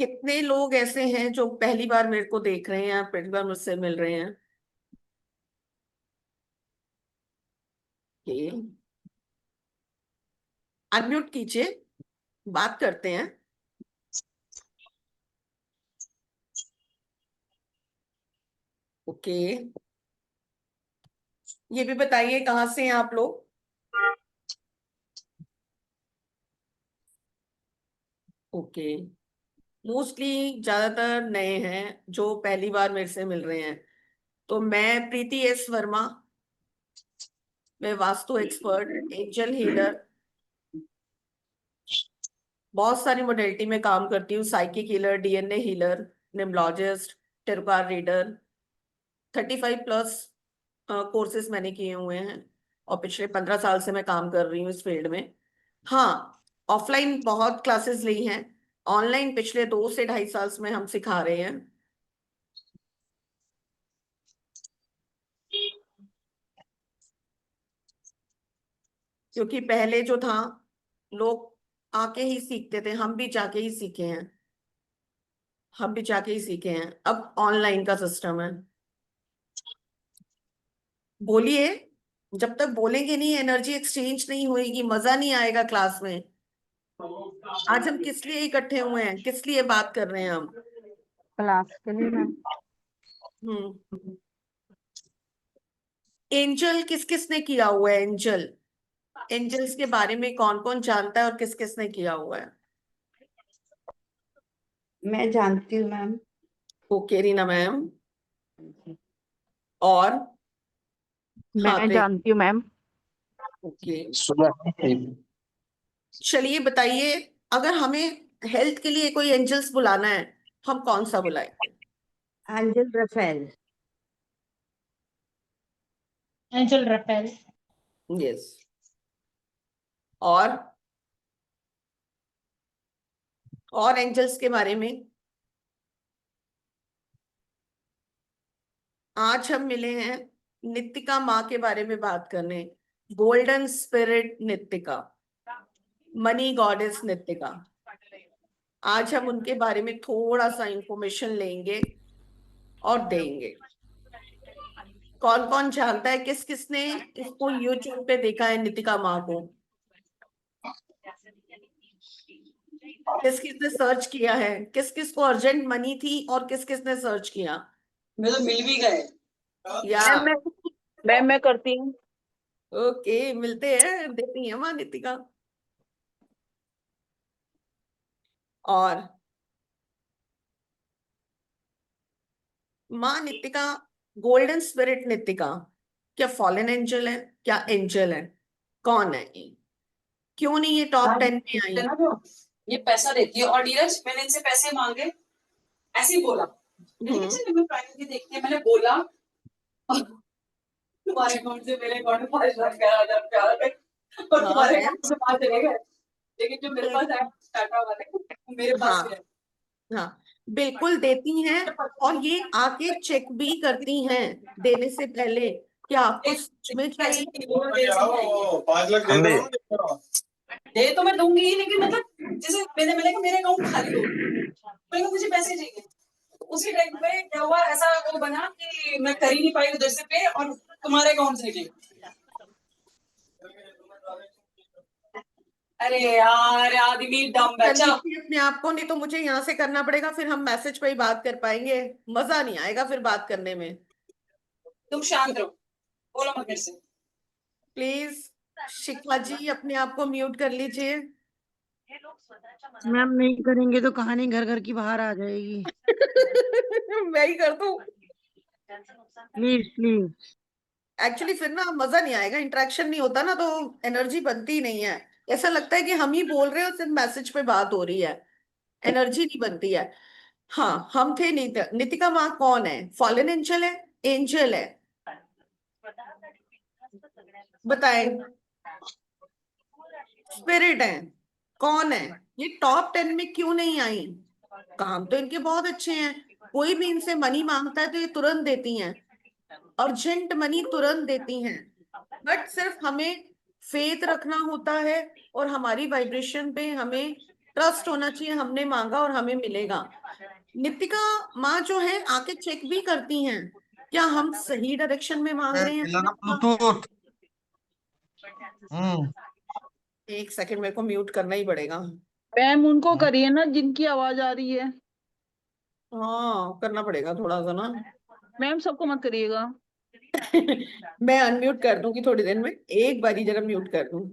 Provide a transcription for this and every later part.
कितने लोग ऐसे हैं जो पहली बार मेरे को देख रहे हैं या पहली बार मुझसे मिल रहे हैं? कि अनम्यूट कीजिए, बात करते हैं। ओके। ये भी बताइए कहाँ से हैं आप लोग? ओके। मोस्टली ज्यादातर नए हैं जो पहली बार मेरे से मिल रहे हैं। तो मैं प्रीति एस वर्मा, मैं वास्तु एक्सपर्ट, एंजल हीलर, बहुत सारी मोडेलिटी में काम करती हूँ। Psychic healer, DNA healer, numerologist, tarot reader. 35+ courses मैंने किए हुए हैं और पिछले 15 साल से मैं काम कर रही हूँ इस फील्ड में। हाँ, ऑफलाइन बहुत क्लासेस ली हैं। ऑनलाइन पिछले 2 से 2.5 साल में हम सिखा रहे हैं। क्योंकि पहले जो था, लोग आके ही सीखते थे, हम भी जाके ही सीखे हैं। हम भी जाके ही सीखे हैं, अब ऑनलाइन का सिस्टम है। बोलिए। जब तक बोलेंगे नहीं, एनर्जी एक्सचेंज नहीं होएगी, मजा नहीं आएगा क्लास में। आज हम किस लिए इकट्ठे हुए हैं, किस लिए बात कर रहे हैं हम? क्लास के लिए मैम। हम्म। एंजल किस किस ने किया हुआ है? एंजल, एंजल्स के बारे में कौन कौन जानता है और किस किस ने किया हुआ है? मैं जानती हूँ मैम। Okay Reena ma'am. और हाँ मैं तो जानती हूँ मैम। ओके, सुबह चलिए बताइए। अगर हमें हेल्थ के लिए कोई एंजल्स बुलाना है, हम कौन सा बुलाएंगे? Angel Raphael. Angel Raphael. Yes. और एंजल्स के बारे में आज हम मिले हैं नितिका माँ के बारे में बात करने। Golden spirit Nitika, money goddess Nitika. आज हम उनके बारे में थोड़ा सा इंफॉर्मेशन लेंगे और देंगे। कौन कौन जानता है, किस किसने इसको यूट्यूब पे देखा है नितिका माँ को? किस किसने सर्च किया है? किस किस को अर्जेंट मनी थी और किस किसने सर्च किया? मैं तो मिल भी गए। या मैं करती हूँ। ओके, मिलते हैं, देती है माँ नितिका। और माँ नितिका, गोल्डन स्पिरिट नितिका, क्या फॉलन एंजल है, क्या एंजल है, कौन है ये? क्यों नहीं ये टॉप 10 में आई? ना जो ये पैसा देती है और नीरज मैंने इनसे पैसे मांगे, ऐसे ही बोला। लेकिन हम्म। जब मैं प्राइवेटली देखती है मैंने बोला तुम्हारे अकाउंट से मेरे अकाउंट में 5 लाख प्यार है और हाँ तुम्हारे है। अकाउंट से 5 चले गए। लेकिन जो मेरे पास है टाटा वाले वो मेरे पास भी है। हाँ हाँ, बिल्कुल देती हैं। और ये आके चेक भी करती हैं देने से पहले, क्या आपको सच में चाहिए। 5 लाख दे हम भी दो। दे तो मैं दूंगी ही, लेकिन मतलब जैसे मैंने कहा मेरे अकाउंट खाली हो, मैंने कहा मुझे पैसे चाहिए। उसी टाइम पे क्या हुआ, ऐसा वो बना कि मैं कर ही नहीं पाई उधर से पे और तुम्हारे अकाउंट से निकले। अरे यार आदमी डम कर बचा। लीजिए अपने आप को, नहीं तो मुझे यहाँ से करना पड़ेगा, फिर हम मैसेज पे ही बात कर पाएंगे। मजा नहीं आएगा फिर बात करने में। तुम शांत रहो, बोलो मत मेरे से। प्लीज शिखा जी अपने आप को म्यूट कर लीजिए। मैम नहीं करेंगे तो कहानी घर घर की बाहर आ जाएगी। मैं ही कर दूं? Please please. एक्चुअली फिर ना मजा नहीं आएगा, इंटरेक्शन नहीं होता ना, तो एनर्जी बनती ही नहीं है। ऐसा लगता है कि हम ही बोल रहे हैं और सिर्फ मैसेज पे बात हो रही है, एनर्जी नहीं बनती है। हाँ, हम थे नितिका माँ कौन है? फॉलन एंजल है, एंजल है? बताएं। स्पिरिट है? कौन है? ये टॉप 10 में क्यों नहीं आई? काम तो इनके बहुत अच्छे हैं। कोई भी इनसे मनी मांगता है तो ये तुरंत देती हैं, अर्जेंट मनी तुरंत देती हैं। बट सिर्फ हमें फेथ रखना होता है और हमारी वाइब्रेशन पे हमें ट्रस्ट होना चाहिए, हमने मांगा और हमें मिलेगा। नितिका माँ जो है आके चेक भी करती हैं क्या हम सही डायरेक्शन में मांग रहे हैं। ब्लूटूथ। हम्म। एक सेकंड, मेरे को म्यूट करना ही पड़ेगा। मैम उनको करिए ना जिनकी आवाज आ रही है। हाँ करना पड़ेगा थोड़ा सा ना। मैम सबको मत करिएगा। मैं अनम्यूट कर दूंगी थोड़ी देर में, एक बारी जरा म्यूट कर दूं।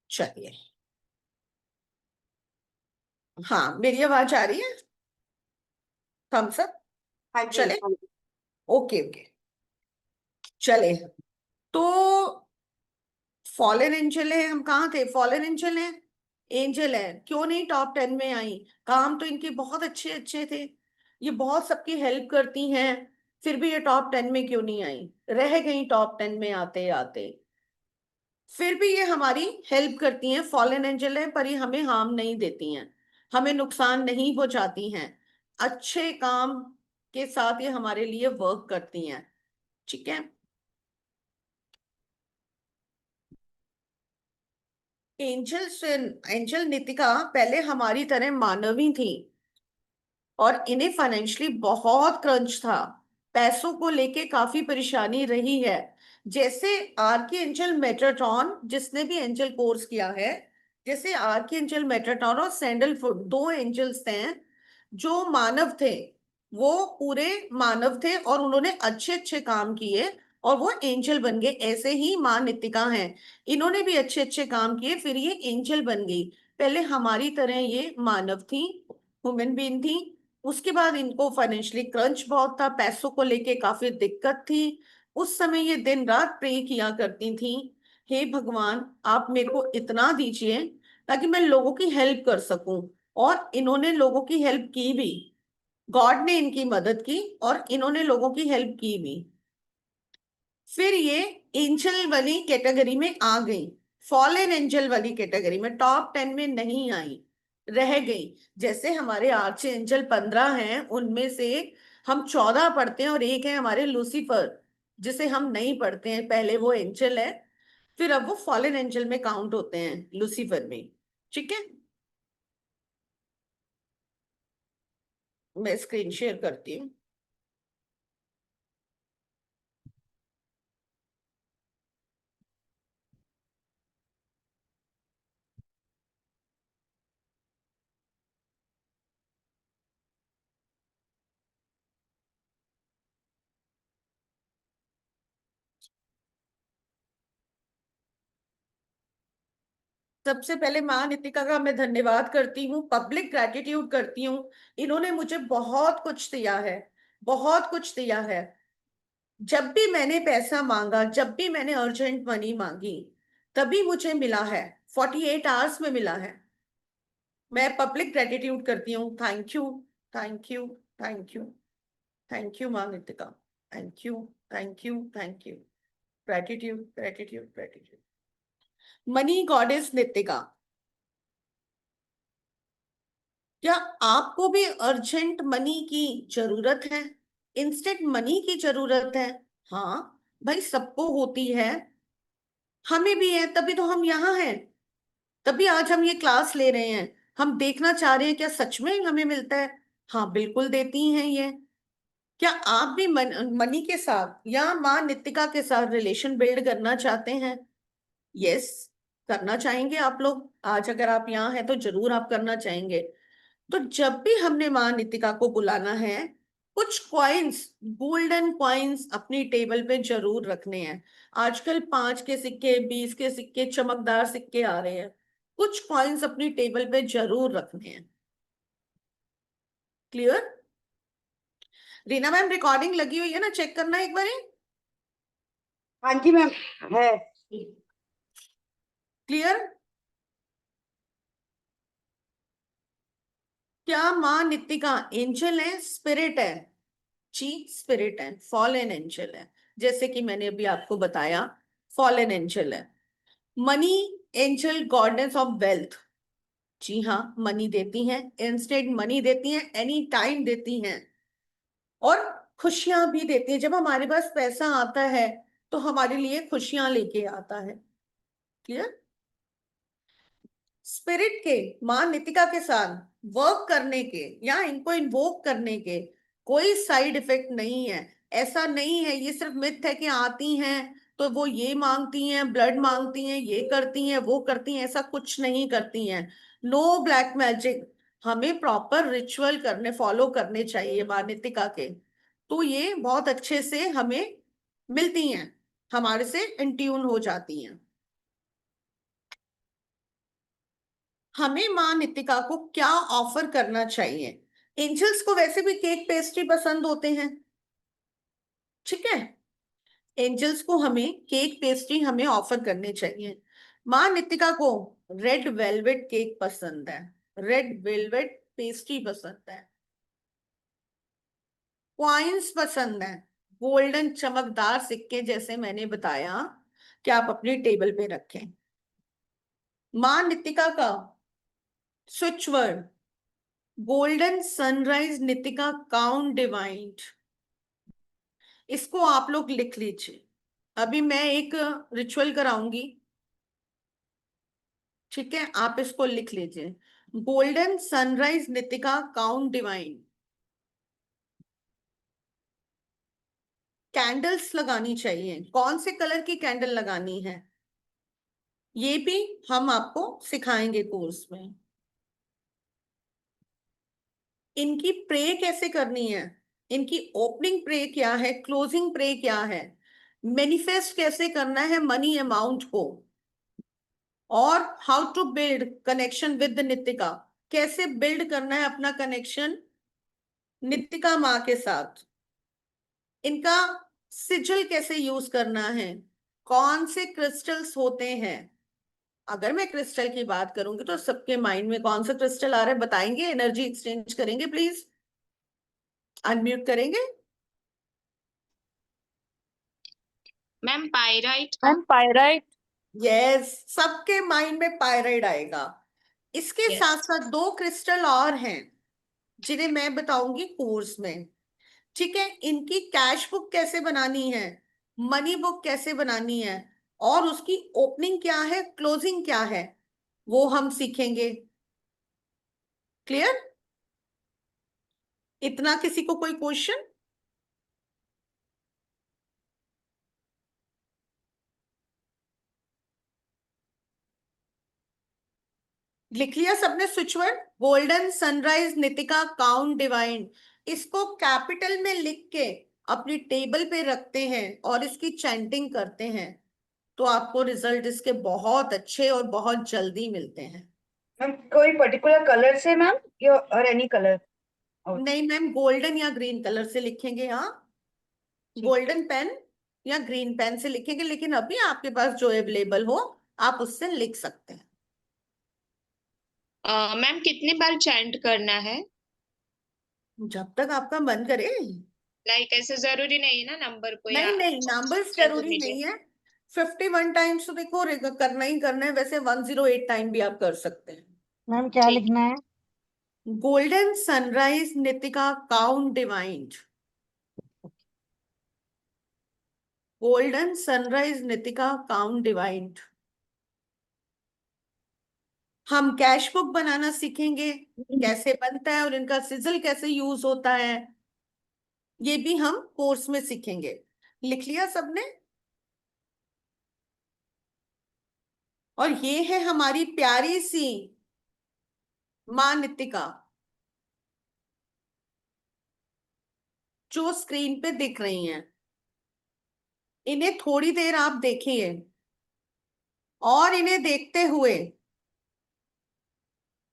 चलिए, हाँ मेरी आवाज आ रही है, थम्स अप। चले, ओके ओके, चले। तो फॉलन एंजल है, हम कहाँ थे, फॉलन एंजल है, एंजल है, क्यों नहीं टॉप 10 में आई। काम तो इनके बहुत अच्छे अच्छे थे, ये बहुत सबकी हेल्प करती हैं, फिर भी ये टॉप 10 में क्यों नहीं आई, रह गई टॉप 10 में आते आते। फिर भी ये हमारी हेल्प करती हैं, फॉलन एंजल है पर ये हमें हार्म नहीं देती हैं, हमें नुकसान नहीं पहुंचाती हैं, अच्छे काम के साथ ये हमारे लिए वर्क करती हैं। ठीक है, एंजल से, एंजल नितिका पहले हमारी तरह मानवी थी और इन्हें फाइनेंशियली बहुत क्रंच था, पैसों को लेके काफी परेशानी रही है। जैसे आर के एंजल मेट्राटॉन, जिसने भी एंजल कोर्स किया है, जैसे आर के एंजल मेट्राटॉन और सैंडलवुड, दो एंजल्स थे जो मानव थे, वो पूरे मानव थे और उन्होंने अच्छे अच्छे काम किए और वो एंजल बन गए। ऐसे ही माँ नितिका हैं, इन्होंने भी अच्छे अच्छे काम किए, फिर ये एंजल बन गई। पहले हमारी तरह ये मानव थी, ह्यूमन बीइंग थी, उसके बाद इनको फाइनेंशियली क्रंच बहुत था, पैसों को लेके काफी दिक्कत थी। उस समय ये दिन रात प्रे किया करती थी, हे भगवान आप मेरे को इतना दीजिए ताकि मैं लोगों की हेल्प कर सकूं। और इन्होंने लोगों की हेल्प की भी, गॉड ने इनकी मदद की और इन्होंने लोगों की हेल्प की भी। फिर ये एंजल वाली कैटेगरी में आ गई, फॉलन एंजल वाली कैटेगरी में, टॉप 10 में नहीं आई, रह गई। जैसे हमारे आर्च एंजल 15 हैं, उनमें से हम 14 पढ़ते हैं और एक है हमारे लूसीफर जिसे हम नहीं पढ़ते हैं, पहले वो एंजल है फिर अब वो फॉलन एंजल में काउंट होते हैं, लूसीफर में। ठीक है, मैं स्क्रीन शेयर करती हूँ। सबसे पहले माँ नितिका का मैं धन्यवाद करती हूँ, पब्लिक ग्रैटिट्यूड करती हूँ। इन्होंने मुझे बहुत कुछ दिया है, बहुत कुछ दिया है। जब भी मैंने पैसा मांगा, जब भी मैंने अर्जेंट मनी मांगी, तभी मुझे मिला है, 48 आवर्स में मिला है। मैं पब्लिक ग्रेटिट्यूड करती हूँ, thank you, thank you, thank you, thank you माँ Nitika, thank you, thank you, thank you, gratitude, gratitude, gratitude. Money goddess Nitika, क्या आपको भी अर्जेंट मनी की जरूरत है, इंस्टेंट मनी की जरूरत है। हाँ भाई, सबको होती है, हमें भी है, तभी तो हम यहाँ हैं, तभी आज हम ये क्लास ले रहे हैं। हम देखना चाह रहे हैं क्या सच में हमें मिलता है। हाँ बिल्कुल देती हैं ये। क्या आप भी मनी के साथ या माँ नितिका के साथ रिलेशन बिल्ड करना चाहते हैं। यस, करना चाहेंगे आप लोग, आज अगर आप यहाँ हैं तो जरूर आप करना चाहेंगे। तो जब भी हमने माँ नितिका को बुलाना है, कुछ कॉइन्स, गोल्डन कॉइन्स अपनी टेबल पे जरूर रखने हैं। आजकल 5 के सिक्के, 20 के सिक्के, चमकदार सिक्के आ रहे हैं, कुछ कॉइन्स अपनी टेबल पे जरूर रखने हैं। क्लियर। रीना मैम रिकॉर्डिंग लगी हुई है ना, चेक करना एक बार। हाँ जी मैम है। क्लियर। क्या माँ नितिका एंजल है, स्पिरिट है। जी स्पिरिट है, फॉलन एंजल है, जैसे कि मैंने अभी आपको बताया, फॉलन एंजल है। Money angel, goddess of wealth. जी हाँ, मनी देती हैं, इंस्टेंट मनी देती हैं, एनी टाइम देती हैं। और खुशियां भी देती है। जब हमारे पास पैसा आता है तो हमारे लिए खुशियां लेके आता है। क्लियर? स्पिरिट के माँ नितिका के साथ वर्क करने के या इनको इन्वोक करने के कोई साइड इफेक्ट नहीं है। ऐसा नहीं है, ये सिर्फ मिथ है कि आती हैं तो वो ये मांगती हैं, ब्लड मांगती हैं, ये करती हैं, वो करती हैं, ऐसा कुछ नहीं करती हैं। No black magic. हमें प्रॉपर रिचुअल करने फॉलो करने चाहिए माँ नितिका के। तो ये बहुत अच्छे से हमें मिलती हैं, हमारे से इन ट्यून हो जाती हैं। हमें माँ नितिका को क्या ऑफर करना चाहिए? एंजल्स को वैसे भी केक पेस्ट्री पसंद होते हैं, ठीक है। एंजल्स को हमें केक पेस्ट्री हमें ऑफर करने चाहिए। माँ नितिका को रेड वेलवेट केक पसंद है, रेड वेलवेट पेस्ट्री पसंद है, कॉइन्स पसंद है, गोल्डन चमकदार सिक्के जैसे मैंने बताया कि आप अपनी टेबल पे रखें। माँ नितिका का switch word golden sunrise Nitika count divine. इसको आप लोग लिख लीजिए। अभी मैं एक रिचुअल कराऊंगी, ठीक है, आप इसको लिख लीजिए। Golden sunrise Nitika count divine. Candles लगानी चाहिए। कौन से कलर की कैंडल लगानी है ये भी हम आपको सिखाएंगे कोर्स में। इनकी प्रे कैसे करनी है, इनकी ओपनिंग प्रे क्या है, क्लोजिंग प्रे क्या है, मैनिफेस्ट कैसे करना है मनी अमाउंट को, और how to build connection with Nitika. कैसे बिल्ड करना है अपना कनेक्शन नितिका माँ के साथ। इनका सिजल कैसे यूज करना है, कौन से क्रिस्टल्स होते हैं। अगर मैं क्रिस्टल की बात करूंगी तो सबके माइंड में कौन सा क्रिस्टल आ रहा है बताएंगे, एनर्जी एक्सचेंज करेंगे, प्लीज अनम्यूट करेंगे। Ma'am pyrite. Ma'am pyrite. Yes, सबके माइंड में पायराइड आएगा। इसके Yes. साथ साथ दो क्रिस्टल और हैं जिन्हें मैं बताऊंगी कोर्स में, ठीक है। इनकी कैश बुक कैसे बनानी है, मनी बुक कैसे बनानी है, और उसकी ओपनिंग क्या है, क्लोजिंग क्या है, वो हम सीखेंगे। क्लियर? इतना किसी को कोई क्वेश्चन? लिख लिया सबने switch word golden sunrise Nitika count divine. इसको कैपिटल में लिख के अपनी टेबल पे रखते हैं और इसकी चैंटिंग करते हैं तो आपको रिजल्ट इसके बहुत अच्छे और बहुत जल्दी मिलते हैं। मैम कोई पर्टिकुलर कलर से मैम या और एनी कलर? नहीं मैम, गोल्डन या ग्रीन कलर से लिखेंगे। हाँ, गोल्डन पेन या ग्रीन पेन से लिखेंगे, लेकिन अभी आपके पास जो अवेलेबल हो आप उससे लिख सकते हैं। मैम कितने बार चैंट करना है? जब तक आपका मन करे। लाइक ऐसे जरूरी नहीं है ना नंबर को, या नहीं नहीं, नंबर्स जरूरी नहीं है। 51 टाइम्स तो देखो करना ही करना है। वैसे 108 टाइम भी आप कर सकते हैं। मैम क्या ठीक। लिखना है? Golden sunrise Nitika count divine. Golden sunrise Nitika count divine. हम कैश बुक बनाना सीखेंगे, कैसे बनता है और इनका सिजल कैसे यूज होता है, ये भी हम कोर्स में सीखेंगे। लिख लिया सबने? और ये है हमारी प्यारी सी माँ नितिका जो स्क्रीन पे दिख रही हैं। इन्हें थोड़ी देर आप देखिए और इन्हें देखते हुए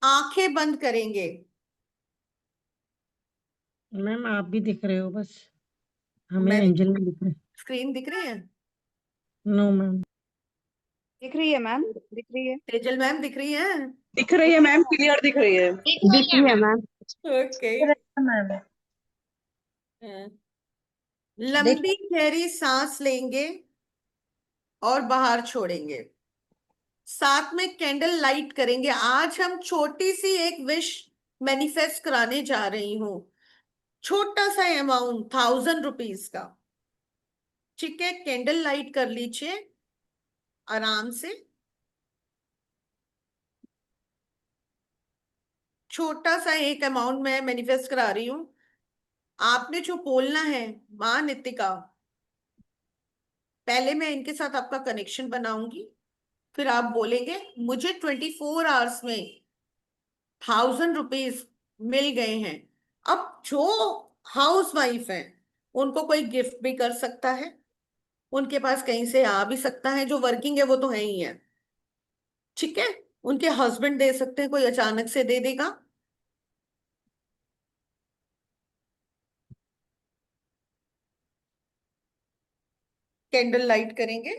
आंखें बंद करेंगे। मैम आप भी दिख रहे हो, बस हमें मैं एंजल नहीं दिख रहे। स्क्रीन दिख रही है? No ma'am. दिख रही है मैम, दिख रही है। तेजल मैम दिख रही है? दिख रही है मैम, क्लियर दिख रही है। दिख रही है मैम। ओके। मैम देख लंबी गहरी सांस लेंगे और बाहर छोड़ेंगे। साथ में कैंडल लाइट करेंगे। आज हम छोटी सी एक विश मैनिफेस्ट कराने जा रही हूँ। छोटा सा अमाउंट 1000 रुपीज का, ठीक है। कैंडल लाइट कर लीजिए आराम से। छोटा सा एक अमाउंट मैं मैनिफेस्ट करा रही हूं। आपने जो बोलना है, माँ नितिका, पहले मैं इनके साथ आपका कनेक्शन बनाऊंगी, फिर आप बोलेंगे मुझे 24 आवर्स में 1000 रुपीज मिल गए हैं। अब जो हाउस वाइफ है उनको कोई गिफ्ट भी कर सकता है, उनके पास कहीं से आ भी सकता है। जो वर्किंग है वो तो है ही है, ठीक है। उनके हस्बैंड दे सकते हैं, कोई अचानक से दे देगा। कैंडल लाइट करेंगे।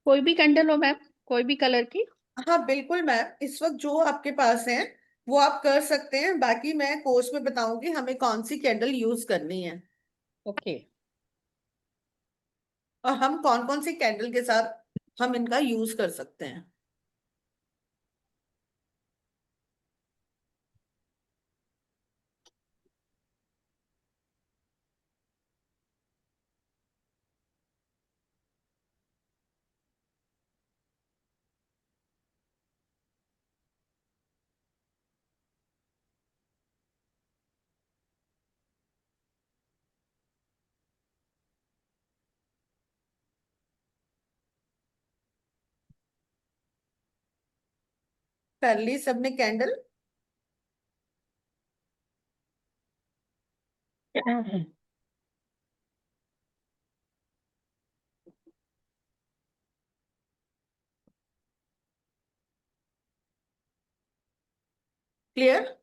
कोई भी कैंडल हो मैम, कोई भी कलर की। हाँ बिल्कुल मैम, इस वक्त जो आपके पास है वो आप कर सकते हैं। बाकी मैं कोर्स में बताऊंगी हमें कौन सी कैंडल यूज करनी है, ओके। और हम कौन कौन सी कैंडल के साथ हम इनका यूज कर सकते हैं। कर ली सबने कैंडल? क्लियर?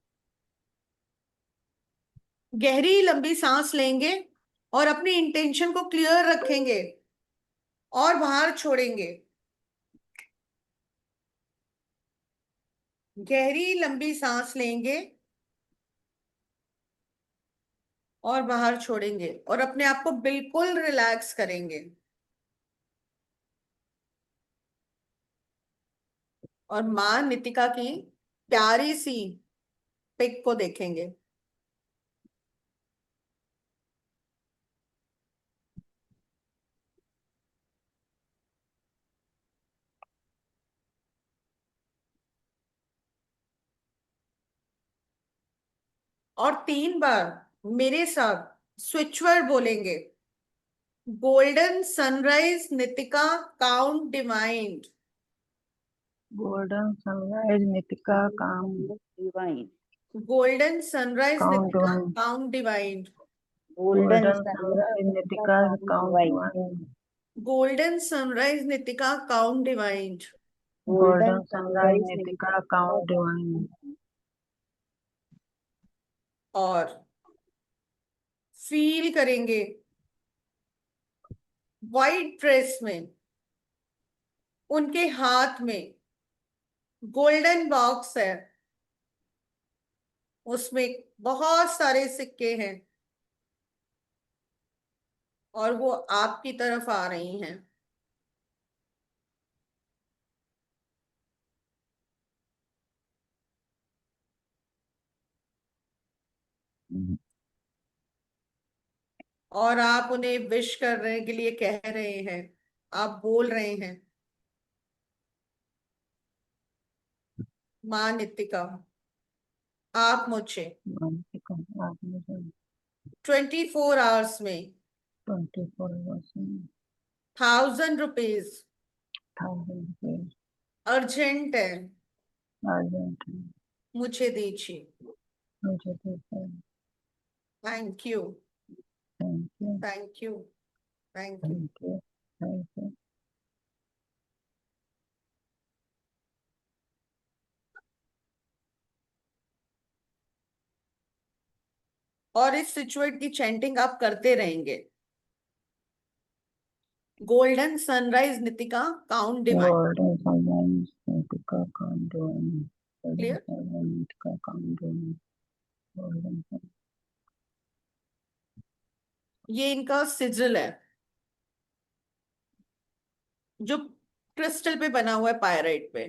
गहरी लंबी सांस लेंगे और अपनी इंटेंशन को क्लियर रखेंगे और बाहर छोड़ेंगे। गहरी लंबी सांस लेंगे और बाहर छोड़ेंगे और अपने आप को बिल्कुल रिलैक्स करेंगे, और माँ नितिका की प्यारी सी पिक को देखेंगे। और 3 बार मेरे साथ स्विच वर्ड बोलेंगे। Golden sunrise Nitika count divine. Golden sunrise Nitika count divine. Golden sunrise count Nitika divine. Count divine. Golden sunrise Nitika count divine. Golden sunrise Nitika count divine. Golden sunrise Nitika count divine. और फील करेंगे वाइट ड्रेस में उनके हाथ में golden box है, उसमें बहुत सारे सिक्के हैं और वो आपकी तरफ आ रही हैं। और आप उन्हें विश करने के लिए कह रहे हैं, आप बोल रहे हैं, माँ नितिका आप मुझे 24 आवर्स में 1000 रुपीज अर्जेंट है, मुझे दीजिए। Thank you, thank you, thank you. और इस सिचुएट की चैंटिंग आप करते रहेंगे। Golden sunrise Nitika count divine. Golden sunrise Nitika count divine. Clear? Nitika count divine. Golden ये इनका सिजल है, जो क्रिस्टल पे बना हुआ है, पायराइट पे।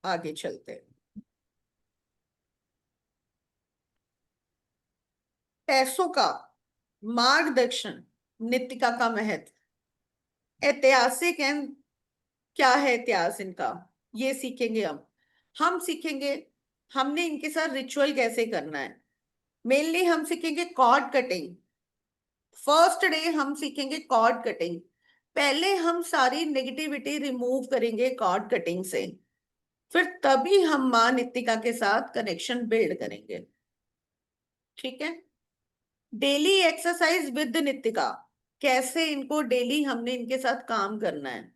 आगे चलते हैं। पैसों का मार्गदर्शन, नित्तिका का महत्व, ऐतिहासिक एंड क्या है इतिहास इनका, ये सीखेंगे हम सीखेंगे हमने इनके साथ रिचुअल कैसे करना है। मेनली हम सीखेंगे कॉर्ड कटिंग। फर्स्ट डे हम सीखेंगे कॉर्ड कटिंग। पहले हम सारी नेगेटिविटी रिमूव करेंगे कॉर्ड कटिंग से, फिर तभी हम माँ नित्तिका के साथ कनेक्शन बिल्ड करेंगे। ठीक है। डेली एक्सरसाइज विद नित्तिका, कैसे इनको डेली हमने इनके साथ काम करना है।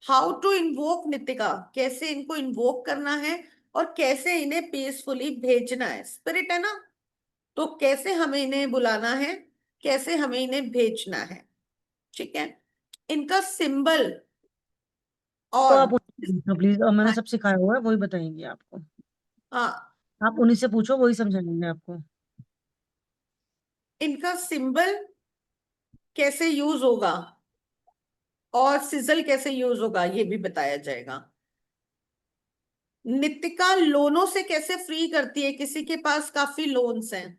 हाउ टू इन्वोक नित्तिका, कैसे इनको इन्वोक करना है और कैसे इन्हें पीसफुली भेजना है। स्पिरिट है ना, तो कैसे हमें इन्हें बुलाना है, कैसे हमें इन्हें भेजना है। ठीक है। इनका सिंबल तो और आप उनसे पूछो प्लीज, और मैंने सब सिखाया हुआ है, वही बताएंगे आपको। हाँ, आप उन्हीं से पूछो, वही समझाएंगे आपको। इनका सिंबल कैसे यूज होगा और सिजल कैसे यूज होगा, ये भी बताया जाएगा। नित्तिका लोनों से कैसे फ्री करती है, किसी के पास काफी लोन्स हैं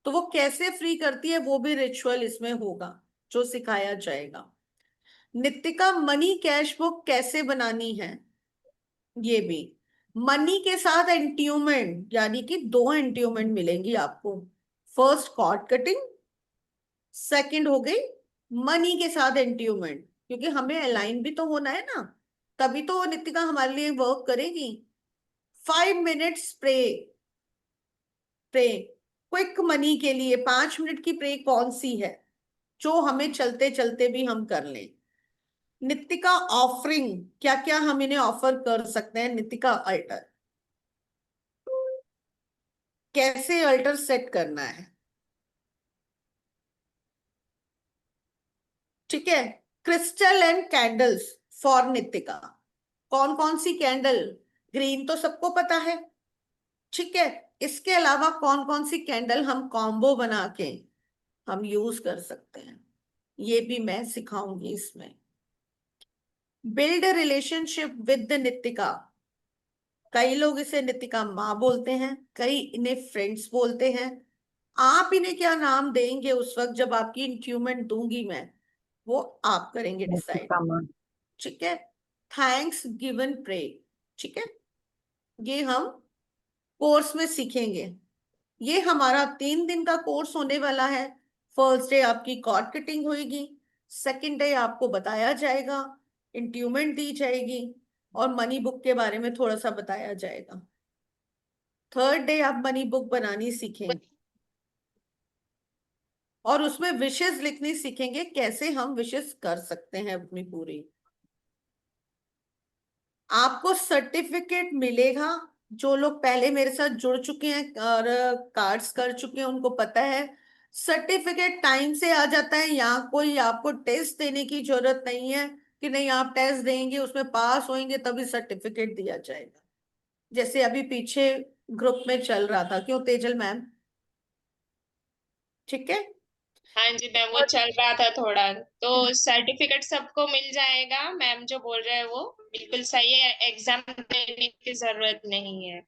तो वो कैसे फ्री करती है, वो भी रिचुअल इसमें होगा जो सिखाया जाएगा। नित्तिका मनी कैश बुक कैसे बनानी है, ये भी। मनी के साथ एंट्यूमेंट, यानी कि 2 एंट्यूमेंट मिलेंगी आपको। फर्स्ट कॉर्ड कटिंग, सेकंड हो गई मनी के साथ एंट्यूमेंट, क्योंकि हमें अलाइन भी तो होना है ना, तभी तो नित्तिका हमारे लिए वर्क करेगी। 5 minute pray, pray quick money के लिए 5 मिनट की प्रे कौन सी है जो हमें चलते चलते भी हम कर लें। नित्तिका ऑफरिंग, क्या क्या हम इन्हें ऑफर कर सकते हैं। नित्तिका अल्टर, कैसे अल्टर सेट करना है। ठीक है। क्रिस्टल एंड कैंडल्स फॉर नित्तिका, कौन कौन सी कैंडल, ग्रीन तो सबको पता है। ठीक है। इसके अलावा कौन कौन सी कैंडल हम कॉम्बो बना के हम यूज कर सकते हैं, ये भी मैं सिखाऊंगी इसमें। बिल्ड रिलेशनशिप विद नित्तिका, कई लोग इसे नित्तिका माँ बोलते हैं, कई इन्हें फ्रेंड्स बोलते हैं। आप इन्हें क्या नाम देंगे उस वक्त जब आपकी इंक्रीमेंट दूंगी मैं, वो आप करेंगे डिसाइड। ठीक है। थैंक्स गिवन प्रे, ठीक है, ये हम कोर्स में सीखेंगे। ये हमारा 3 दिन का कोर्स होने वाला है। फर्स्ट डे आपकी कॉर्ड कटिंग होगी, सेकंड डे आपको बताया जाएगा, इंट्यूमेंट दी जाएगी और मनी बुक के बारे में थोड़ा सा बताया जाएगा। थर्ड डे आप मनी बुक बनानी सीखेंगे और उसमें विशेस लिखनी सीखेंगे, कैसे हम विशेस कर सकते हैं अपनी पूरी। आपको सर्टिफिकेट मिलेगा, जो लोग पहले मेरे साथ जुड़ चुके हैं और कार्ड्स कर चुके हैं उनको पता है सर्टिफिकेट टाइम से आ जाता है। यहाँ कोई आपको टेस्ट देने की जरूरत नहीं है कि नहीं आप टेस्ट देंगे उसमें पास होंगे तभी सर्टिफिकेट दिया जाएगा, जैसे अभी पीछे ग्रुप में चल रहा था। क्यों तेजल मैम? ठीक है। हाँ जी मैम, वो चल रहा था थोड़ा। तो सर्टिफिकेट सबको मिल जाएगा, मैम जो बोल रहे हैं वो बिल्कुल सही है, एग्जाम देने की जरूरत नहीं है।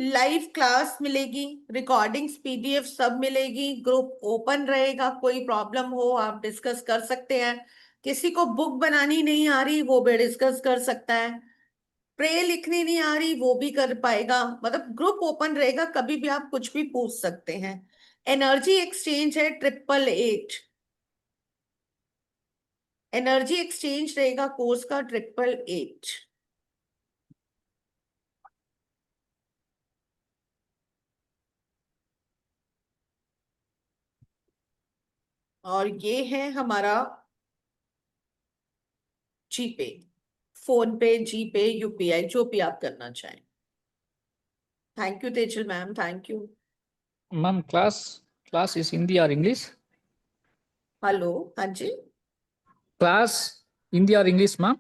लाइव क्लास मिलेगी, रिकॉर्डिंग्स पीडीएफ सब मिलेगी, ग्रुप ओपन रहेगा, कोई प्रॉब्लम हो आप डिस्कस कर सकते हैं। किसी को बुक बनानी नहीं आ रही वो भी डिस्कस कर सकता है, प्रे लिखनी नहीं आ रही वो भी कर पाएगा, मतलब ग्रुप ओपन रहेगा, कभी भी आप कुछ भी पूछ सकते हैं। एनर्जी एक्सचेंज है 888, एनर्जी एक्सचेंज रहेगा कोर्स का 888। और ये है हमारा जीपे, फोन पे, जीपे, यूपीआई, जो भी आप करना चाहें। Thank you Tejal ma'am, thank you. Ma'am class is Hindi और इंग्लिश? हेलो, हाँ जी। क्लास हिंदी और इंग्लिश मैम?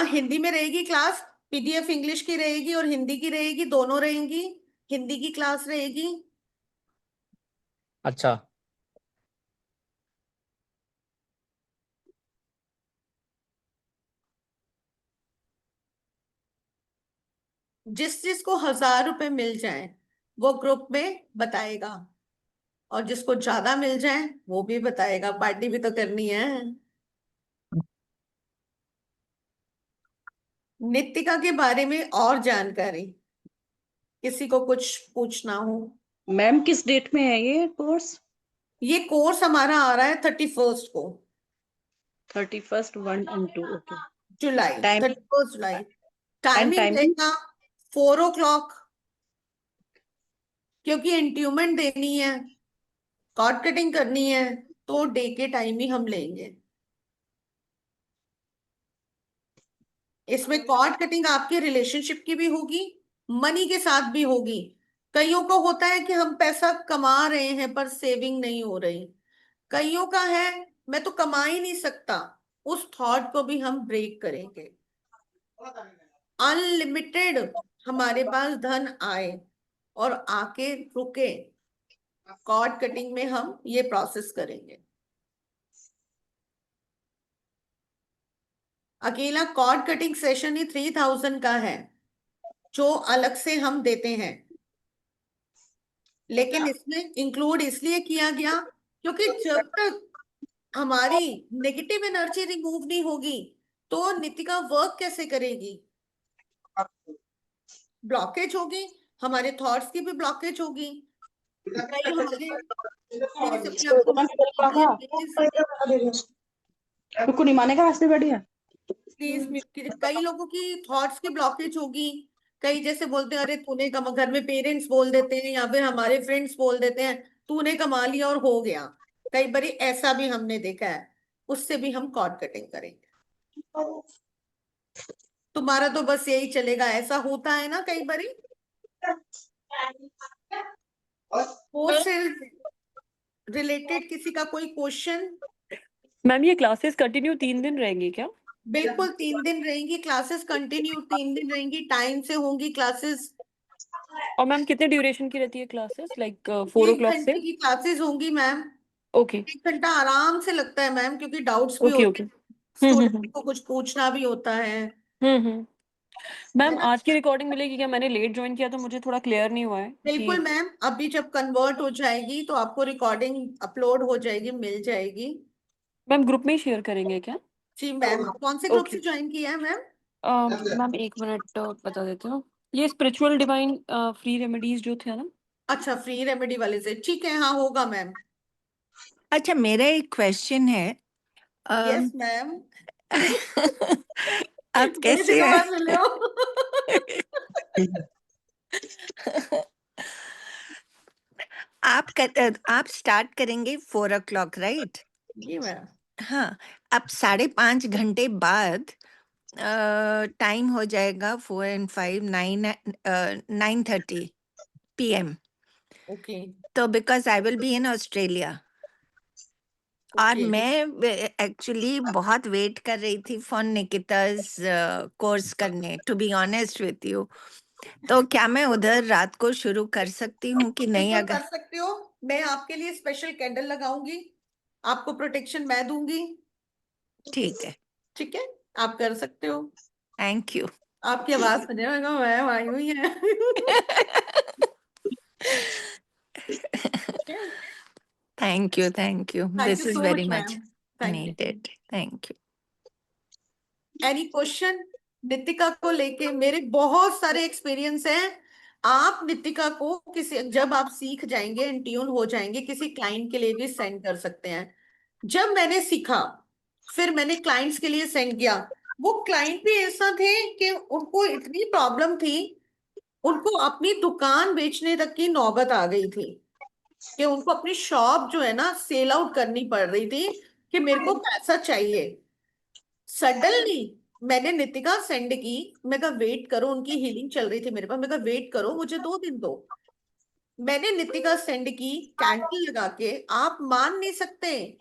हिंदी में रहेगी क्लास, पीडीएफ इंग्लिश की रहेगी और हिंदी की रहेगी, दोनों रहेंगी। हिंदी की क्लास रहेगी। अच्छा। जिसको 1000 रुपए मिल जाए वो ग्रुप में बताएगा, और जिसको ज्यादा मिल जाए वो भी बताएगा, पार्टी भी तो करनी है। नित्तिका के बारे में और जानकारी किसी को कुछ पूछना हो? मैम किस डेट में है ये कोर्स? ये कोर्स हमारा आ रहा है 31 को, 31st 1 and 2, okay. July, Time- 31 July. Timing timing? रहेगा 4 o'clock, क्योंकि एंट्यूमेंट देनी है, कॉर्ड कटिंग करनी है, तो डे के टाइम ही हम लेंगे। इसमें कॉर्ड कटिंग आपके रिलेशनशिप की भी होगी, मनी के साथ भी होगी। कईयों को होता है कि हम पैसा कमा रहे हैं पर सेविंग नहीं हो रही, कईयों का है मैं तो कमा ही नहीं सकता, उस थॉट को भी हम ब्रेक करेंगे। अनलिमिटेड हमारे पास धन आए और आके रुके, कॉर्ड कटिंग में हम ये प्रोसेस करेंगे। अकेला कॉर्ड कटिंग सेशन ही 3000 का है, जो अलग से हम देते हैं, लेकिन इसमें इंक्लूड इसलिए किया गया क्योंकि जब तक हमारी नेगेटिव एनर्जी रिमूव नहीं होगी तो नितिका वर्क कैसे करेगी? ब्लॉकेज होगी, हमारे थॉट्स की भी ब्लॉकेज होगी। कई हमारे रुको, नहीं मानेगा, रास्ते बढ़िया। प्लीज, कई लोगों की थॉट्स की ब्लॉकेज होगी। कई जैसे बोलते हैं अरे तूने कमा, घर में पेरेंट्स बोल देते हैं या फिर हमारे फ्रेंड्स बोल देते हैं तूने कमा लिया और हो गया, कई बार ऐसा भी हमने देखा है, उससे भी हम कॉर्ड कटिंग करेंगे। तुम्हारा तो बस यही चलेगा, ऐसा होता है ना कई बार। कोर्स से रिलेटेड किसी का कोई क्वेश्चन? मैम ये क्लासेस कंटिन्यू 3 दिन रहेंगी क्या? बिल्कुल 3 दिन रहेंगी क्लासेस, कंटिन्यू 3 दिन रहेंगी, टाइम से होंगी क्लासेस। और मैम कितने ड्यूरेशन की रहती है क्लासेस, लाइक 4 1 o'clock घंटे से? की क्लासेस होंगी मैम। ओके 1 घंटा आराम से लगता है मैम, क्योंकि डाउट्स भी ओके होते ओके। हैं, स्टूडेंट को कुछ पूछना भी होता है। मैम आज की रिकॉर्डिंग मिलेगी क्या? मैंने लेट ज्वाइन किया तो मुझे थोड़ा क्लियर नहीं हुआ है बिल्कुल मैम, अभी जब कन्वर्ट हो जाएगी तो आपको रिकॉर्डिंग अपलोड हो जाएगी, मिल जाएगी। मैम ग्रुप में ही शेयर करेंगे क्या? जी मैम, कौन से ग्रुप ओके से ज्वाइन किया है मैम? मैम 1 मिनट बता देते हो, ये स्पिरिचुअल डिवाइन फ्री रेमेडीज जो थे ना। अच्छा, फ्री रेमेडी वाले से, ठीक है, हाँ होगा मैम। अच्छा, मेरा एक क्वेश्चन है। Yes ma'am. आप बड़े कैसे दिनों हैं? बाद मिले हो। आप स्टार्ट करेंगे 4 o'clock, राइट? जी मैम। हाँ, अब 5.5 घंटे बाद टाइम हो जाएगा 4 and 5 9:30 PM। ओके तो because I will be in Australia, और ओके। मैं एक्चुअली बहुत वेट कर रही थी फॉर निकिता's कोर्स करने, to be honest with you. तो क्या मैं उधर रात को शुरू कर सकती हूँ कि नहीं? बिल्कुल अगर कर सकते हो, मैं आपके लिए स्पेशल कैंडल लगाऊंगी, आपको प्रोटेक्शन मैं दूंगी। ठीक है, ठीक है, आप कर सकते हो। Thank you. आपकी आवाज सुने मैम आई हुई है। Thank you, thank you, thank this you is so very much much ma'am, thank you. Needed, thank you. Any question Nitika को लेके? मेरे बहुत सारे एक्सपीरियंस हैं। आप नितिका को किसी, जब आप सीख जाएंगे, ट्यून हो जाएंगे, किसी क्लाइंट के लिए भी सेंड कर सकते हैं। जब मैंने सीखा फिर मैंने क्लाइंट्स के लिए सेंड किया, वो क्लाइंट भी ऐसा थे कि उनको इतनी प्रॉब्लम थी, उनको अपनी दुकान बेचने तक की नौबत आ गई थी कि उनको अपनी शॉप जो है ना सेल आउट करनी पड़ रही थी कि मेरे को पैसा चाहिए। सडनली मैंने नितिका सेंड की, मैं कहा वेट करो, उनकी हीलिंग चल रही थी मेरे पास, मैं कहा वेट करो मुझे 2 दिन दो। मैंने नितिका सेंड की कैंडल लगा के, आप मान नहीं सकते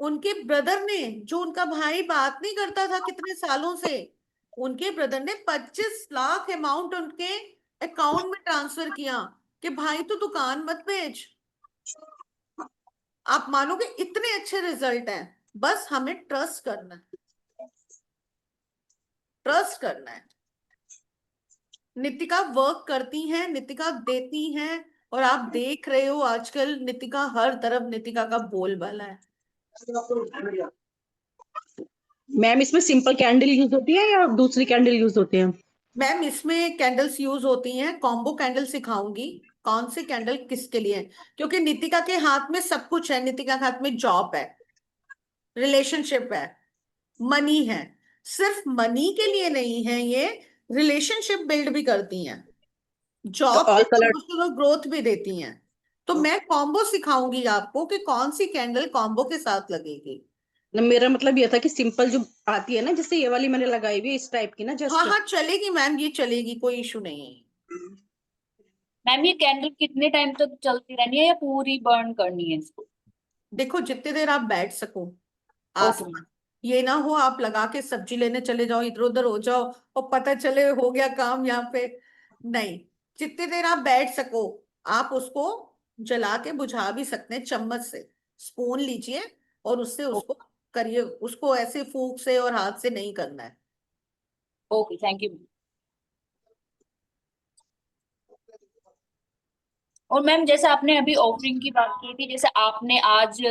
उनके ब्रदर ने, जो उनका भाई बात नहीं करता था कितने सालों से, उनके ब्रदर ने 25 लाख अमाउंट उनके अकाउंट में ट्रांसफर किया कि भाई तू दुकान मत बेच। आप मानोगे इतने अच्छे रिजल्ट हैं। बस हमें ट्रस्ट करना है, ट्रस्ट करना है। नितिका वर्क करती हैं, नितिका देती हैं, और आप देख रहे हो आजकल नितिका हर तरफ, नितिका का बोलबाला है। मैम इसमें सिंपल कैंडल यूज होती है या दूसरी कैंडल यूज होती है? मैम इसमें कैंडल्स यूज होती हैं, कॉम्बो कैंडल सिखाऊंगी कौन सी कैंडल किसके लिए है, क्योंकि नितिका के हाथ में सब कुछ है। नितिका के हाथ में जॉब है, रिलेशनशिप है, मनी है। सिर्फ मनी के लिए नहीं है ये, रिलेशनशिप बिल्ड भी करती हैं, तो जॉब ऑल में कलर प्रमोशनल ग्रोथ भी देती हैं। तो मैं कॉम्बो सिखाऊंगी आपको कि कौन सी कैंडल कॉम्बो के साथ लगेगी। मेरा मतलब ये था कि सिंपल जो आती है ना, जैसे ये वाली मैंने लगाई हुई है इस टाइप की ना, हाँ जस्ट हाँ चलेगी मैम, ये चलेगी, कोई इशू नहीं है। मैम ये कैंडल कितने टाइम तक चलती रहनी है या पूरी बर्न करनी है इसको? देखो जितनी देर आप बैठ सको ओके। आसपास, ये ना हो आप लगा के सब्जी लेने चले जाओ, इधर उधर हो जाओ और पता चले हो गया काम यहाँ पे। नहीं, जितनी देर आप बैठ सको आप उसको जला के बुझा भी सकते हैं चम्मच से। स्पून लीजिए और उससे उसको करिए, उसको ऐसे फूंक से और हाथ से नहीं करना है। Okay, thank you. और मैम जैसे आपने अभी ऑफरिंग की बात की थी, जैसे आपने आज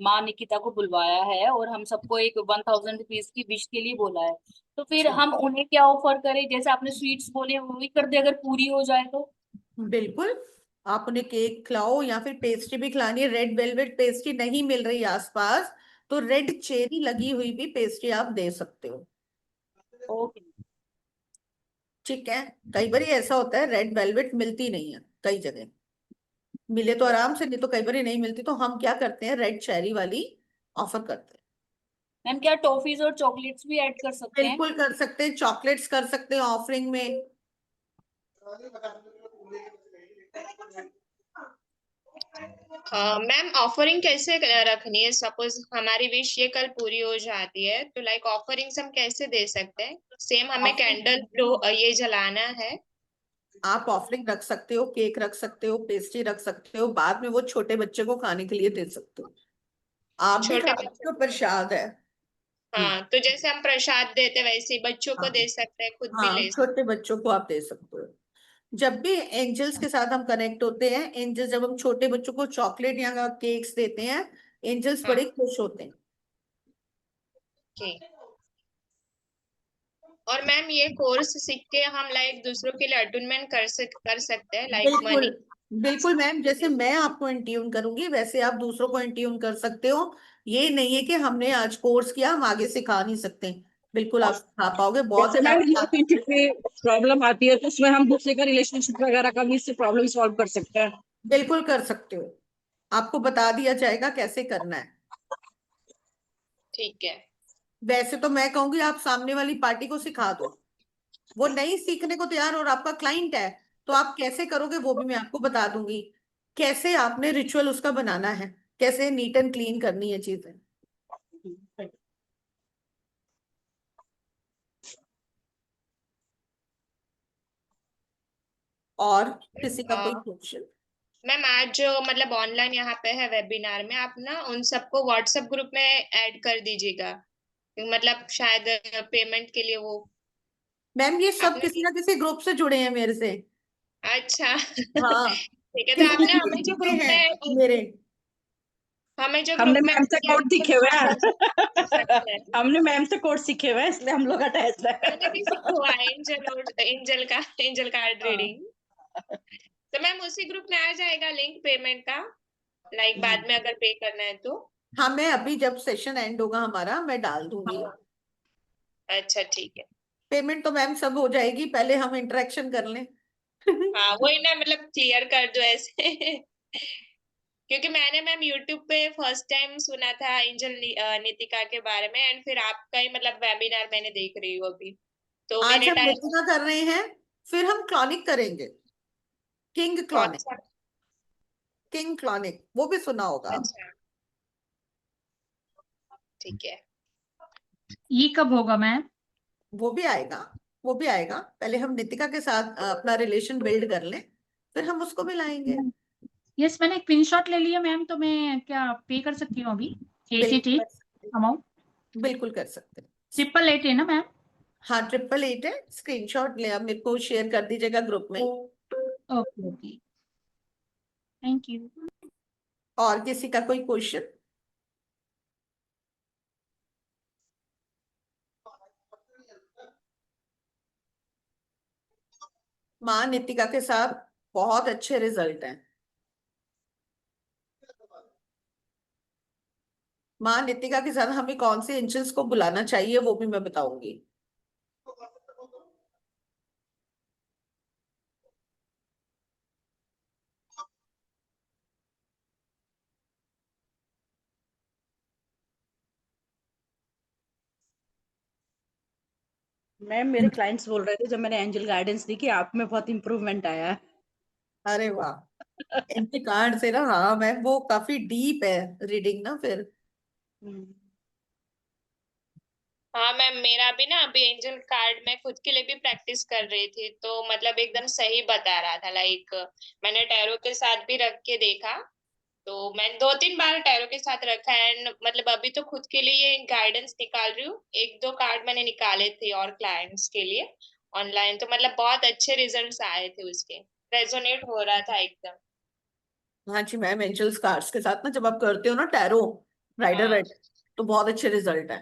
माँ निकिता को बुलवाया है और हम सबको एक 1000 रुपीज की विश के लिए बोला है, तो फिर जी हम उन्हें क्या ऑफर करें? जैसे आपने स्वीट्स बोले वो भी कर दे अगर पूरी हो जाए तो। बिल्कुल, आप उन्हें केक खिलाओ या फिर पेस्ट्री भी खिलानी है। रेड वेलवेट पेस्ट्री नहीं मिल रही आसपास, तो रेड चेरी लगी हुई भी पेस्ट्री आप दे सकते हो। ओके। ठीक है, कई बार ऐसा होता है रेड वेलवेट मिलती नहीं है कई जगह, मिले तो आराम से, नहीं तो कई बार नहीं मिलती, तो हम क्या करते हैं रेड चेरी वाली ऑफर करते हैं। मैम क्या टॉफीज और चॉकलेट्स भी ऐड कर सकते हैं? बिल्कुल कर सकते हैं, चॉकलेट्स कर सकते हैं ऑफरिंग में। मैम ऑफरिंग कैसे रखनी है? सपोज हमारी विश ये कल पूरी हो जाती है तो लाइक ऑफरिंग्स हम कैसे दे सकते हैं? सेम हमें कैंडल ये जलाना है। आप ऑफरिंग रख सकते हो, केक रख सकते हो, पेस्ट्री रख सकते हो, बाद में वो छोटे बच्चे को खाने के लिए दे सकते हो, आप भी छोटे खा बच्चों सकते हो, प्रसाद है। हाँ, तो जैसे हम प्रसाद देते वैसे ही बच्चों को हाँ दे सकते हैं, खुद भी हाँ, ले सकते छोटे बच्चों को आप दे सकते हो। जब भी एंजल्स के साथ हम कनेक्ट होते हैं, एंजल्स जब हम छोटे बच्चों को चॉकलेट या केक्स देते हैं, एंजल्स हैं। हाँ, बड़े खुश होते हैं। ठीक। और मैम ये कोर्स सीख के हम लाइक दूसरों के लिए अटूनमेंट कर सकते हैं लाइक बिल्कुल मनी। बिल्कुल मैम, जैसे मैं आपको इंट्यून करूंगी वैसे आप दूसरों को इंट्यून कर सकते हो। ये नहीं है कि हमने आज कोर्स किया हम आगे सिखा नहीं सकते, बिल्कुल आप सिखा पाओगे बहुत जैसे मैम ज्यादा। रिलेशनशिप में प्रॉब्लम आती है तो उसमें हम दूसरे का रिलेशनशिप वगैरह का भी इससे प्रॉब्लम सॉल्व कर सकते हैं। बिल्कुल कर सकते हो, आपको बता दिया जाएगा कैसे करना है। ठीक है। वैसे तो मैं कहूंगी आप सामने वाली पार्टी को सिखा दो, वो नहीं सीखने को तैयार और आपका क्लाइंट है, तो आप कैसे करोगे वो भी मैं आपको बता दूंगी। कैसे आपने रिचुअल उसका बनाना है, कैसे नीट एंड क्लीन करनी है चीजें। और किसी का कोई क्वेश्चन? मैम आज जो मतलब ऑनलाइन यहाँ पे है वेबिनार में, आप ना उन सबको व्हाट्सएप ग्रुप में ऐड कर दीजिएगा, मतलब शायद पेमेंट के लिए वो मैम ये सब आपने। किसी ना किसी ग्रुप से जुड़े हैं मेरे से। अच्छा हाँ, ठीक है, तो किसी आपने ना हमें किसी जो से ग्रुप हैं में मेरे। हमने में मैम से कोड सीखे हुए हैं। सकते हैं। हमने मैम से कोड सीखे हुए हैं इसलिए हम लोग अटैच मैंने भी सीखा हुआ है एंजल कार्ड है। रीडिंग। तो मैम उसी ग्रुप में आ जाएगा लिंक पेमेंट का, लाइक बाद में अगर पे करना है तो। हाँ, मैं अभी जब सेशन एंड होगा हमारा मैं डाल दूंगी। अच्छा ठीक है। पेमेंट तो मैम सब हो जाएगी, पहले हम इंटरेक्शन कर लें। हाँ वही ना, मतलब क्लियर कर दो ऐसे क्योंकि मैंने मैम यूट्यूब पे फर्स्ट टाइम सुना था नितिका के बारे में, एंड फिर आपका ही मतलब वेबिनार मैंने देख रही हूँ अभी, तो आज मेरे हम टाइम। नितिका कर रहे हैं, फिर हम क्लॉनिक करेंगे, किंग कौन क्लॉनिक। सा? किंग क्लॉनिक वो भी सुना होगा। अच्छा ठीक है। ये कब होगा मैम? वो भी आएगा, वो भी आएगा। पहले हम नितिका के साथ अपना रिलेशन बिल्ड कर लें, फिर हम उसको भी लाएंगे। यस, मैंने स्क्रीनशॉट ले लिया मैम, तो मैं क्या पे कर सकती हूँ अभी? बिल्कुल कर सकते अमाउंट हैं, बिल्कुल कर सकते हैं। 888 है ना मैम? हाँ 888 है। स्क्रीनशॉट ले आप मेरे को शेयर कर दीजिएगा ग्रुप में। Okay okay, thank you. और किसी का कोई क्वेश्चन? माँ नितिका के साथ बहुत अच्छे रिजल्ट हैं। माँ नितिका के साथ हमें कौन से इंचेस को बुलाना चाहिए वो भी मैं बताऊंगी। मैम मेरे क्लाइंट्स बोल रहे थे जब मैंने एंजल गाइडेंस दी कि आप में बहुत इम्प्रूवमेंट आया है। अरे वाह, इनके कार्ड से ना, हाँ मैम वो काफी डीप है रीडिंग ना फिर। हाँ मैम, मेरा भी ना अभी एंजल कार्ड मैं खुद के लिए भी प्रैक्टिस कर रही थी, तो मतलब एकदम सही बता रहा था। लाइक मैंने टैरो के साथ भी रख के देखा, तो मैंने 2-3 बार टैरो के साथ रखा है। एंड मतलब अभी तो खुद के लिए गाइडेंस निकाल रही हूँ। 1-2 कार्ड मैंने निकाले थे और क्लाइंट्स के लिए ऑनलाइन, तो मतलब बहुत अच्छे रिजल्ट्स आए थे उसके। रेजोनेट हो रहा था एकदम। हाँ जी मैम, एंजल्स कार्ड्स के साथ ना जब आप करते हो ना टैरो राइडर हाँ राइडर, तो बहुत अच्छे रिजल्ट है।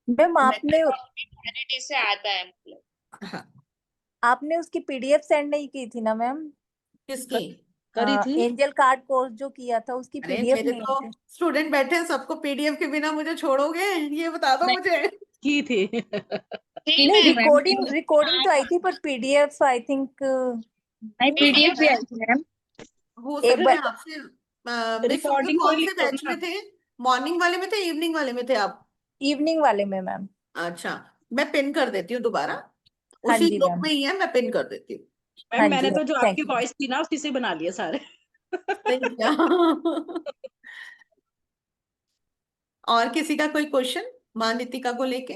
मैम मैं आपने क्लैरिटी से आता है मतलब। हाँ, आपने उसकी पीडीएफ सेंड नहीं की थी ना मैम? किसकी? करी थी। एंजल कार्ड कोर्स जो किया था उसकी अरे पीडीएफ मेरे नहीं तो थी? स्टूडेंट बैठे हैं, सबको पीडीएफ के बिना मुझे छोड़ोगे? ये बता दो नहीं मुझे। की थी। थी नहीं, मैम, रिकॉर्डिंग रिकॉर्डिंग तो आई थी पर पीडीएफ आई थिंक नहीं, हो पीडीएफ सकता भी है, आई थी मैम। हो एक सकता है बार आपसे मिस होगी। रिकॉर्डिंग कोई कौन से लिख लो बैच ना। में थे? मॉर्निंग वाले में थे, इवनिंग वाले में थे आप? इवनिंग वाले में मैम। अच्छा, मैं पिन कर देती हूँ दोबारा, हाँ उसी जी ग्रुप मैम। में ही है, मैं पिन कर देती हूँ। मैम हाँ मैंने जी तो मैम, जो आपकी थैंक यू। वॉइस थी ना उसी से बना लिए सारे। सही किया। और किसी का कोई क्वेश्चन माँ नितिका को लेके?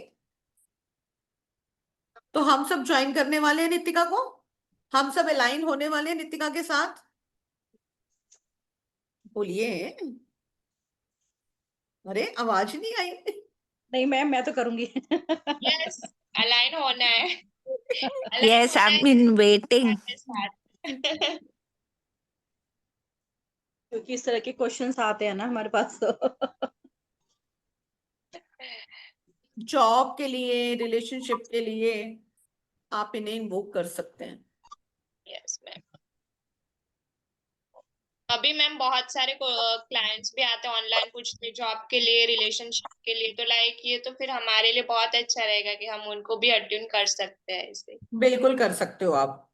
तो हम सब ज्वाइन करने वाले हैं नितिका को, हम सब अलाइन होने वाले हैं नितिका के साथ। बोलिए। अरे आवाज नहीं आई। नहीं मैम मैं तो करूंगी। यस, अलाइन होना है, अलाइन Yes, होना I've है been waiting. के साथ। क्योंकि इस तरह के क्वेश्चंस आते हैं ना हमारे पास तो। जॉब के लिए, रिलेशनशिप के लिए आप इन्हें इन्वोक कर सकते हैं। Yes ma'am. अभी मैम बहुत सारे क्लाइंट्स भी आते हैं ऑनलाइन पूछते जॉब के लिए, रिलेशनशिप के लिए, तो लाइक ये तो फिर हमारे लिए बहुत अच्छा रहेगा कि हम उनको भी अट्यून कर सकते हैं इसे। बिल्कुल कर सकते हो आप।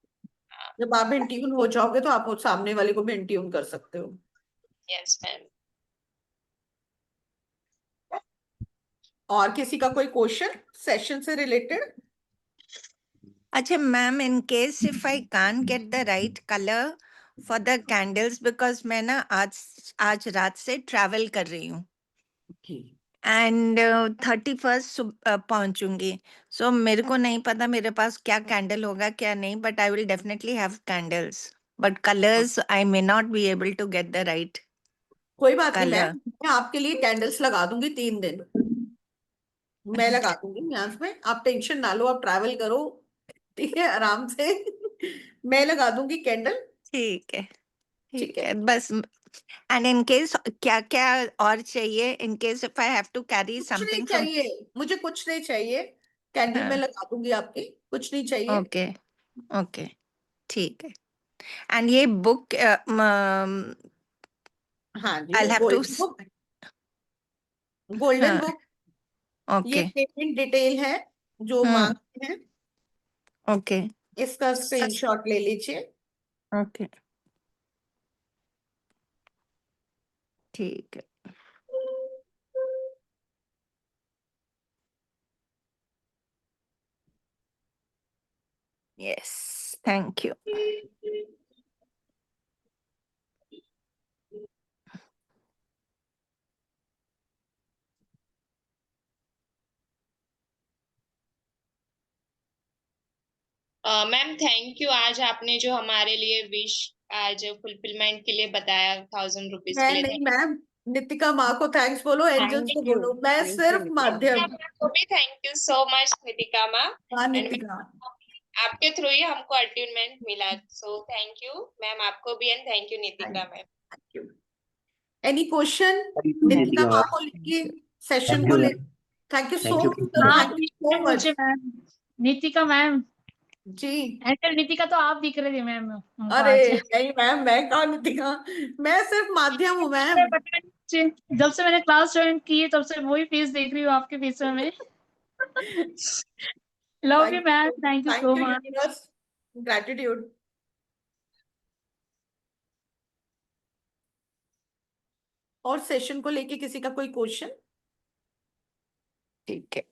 जब आप इंट्यून हो जाओगे तो आप उस सामने वाले को भी इंट्यून कर सकते हो। Yes ma'am. और किसी का कोई क्वेश्चन सेशन से related? Acha ma'am, in case if I can't get the right color for the candles because मैं ना आज रात से travel कर रही हूँ and 31st पहुंचूंगी, so मेरे को नहीं पता मेरे पास क्या कैंडल होगा क्या नहीं, but I will definitely have candles, but colors I may not be able to get the right कोई बात नहीं color. मैम, मैं आपके लिए कैंडल्स लगा दूंगी 3 दिन। मैं लगा दूंगी यहाँ पे, आप टेंशन ना लो, आप ट्रैवल करो ठीक है आराम से। मैं लगा दूंगी कैंडल। ठीक है ठीक ठीक है, है बस। and in case क्या क्या और चाहिए in case if I have to carry कुछ नहीं something from चाहिए, मुझे कुछ नहीं चाहिए। कैंडल मैं हाँ लगा दूंगी आपकी, कुछ नहीं चाहिए। ओके ओके ठीक है। and ये book हाँ जी, I'll have to golden book, golden हाँ बुक। ये ओके पेमेंट डिटेल है जो मांगते हैं, ओके इसका स्क्रीनशॉट ले लीजिए। ओके ठीक है। yes thank you। Ma'am thank you, आज आपने जो हमारे लिए विश आज फुलफिलमेंट के लिए बताया 1000 रुपीज के मैं लिए, नहीं मैम, नितिका माँ को थैंक्स बोलो, एंजल्स को बोलो, मैं सिर्फ माध्यम। आपको भी thank you so much Nitika माँ। हाँ And नितिका, आपके थ्रू ही हमको अट्यूनमेंट मिला, सो थैंक यू मैम आपको भी, and thank you Nitika ma'am. Thank you. Any question Nitika माँ को लेके, सेशन को लेके? थैंक यू सो मच, हाँ थैंक यू सो मच मुझे मैम, नितिका मैम, जी। एंजल नितिका तो आप दिख रहे थे मैम हमको अरे आज। नहीं मैम, मैं कहाँ नितिका, मैं सिर्फ माध्यम हूँ मैम। मैं पता नहीं, जब से मैंने क्लास ज्वाइन की है तब से वही फेस देख रही हूँ आपके फेस में। Love you ma'am, thank you so much. Universe, gratitude. और सेशन को लेके किसी का कोई क्वेश्चन? ठीक है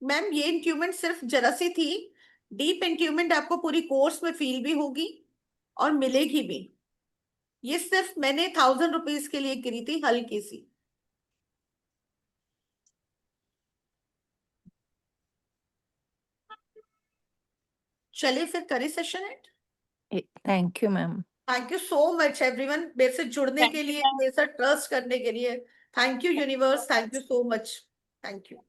मैम ये इंट्यूमेंट सिर्फ जरा सी थी, डीप इंट्यूमेंट आपको पूरी कोर्स में फील भी होगी और मिलेगी भी। ये सिर्फ मैंने 1000 रुपीज के लिए करी थी, हल्की सी। चलिए फिर करें session and. Thank you ma'am. Thank you so much everyone, मेरे से जुड़ने के लिए, मेरे से ट्रस्ट करने के लिए। Thank you universe, thank you so much, thank you.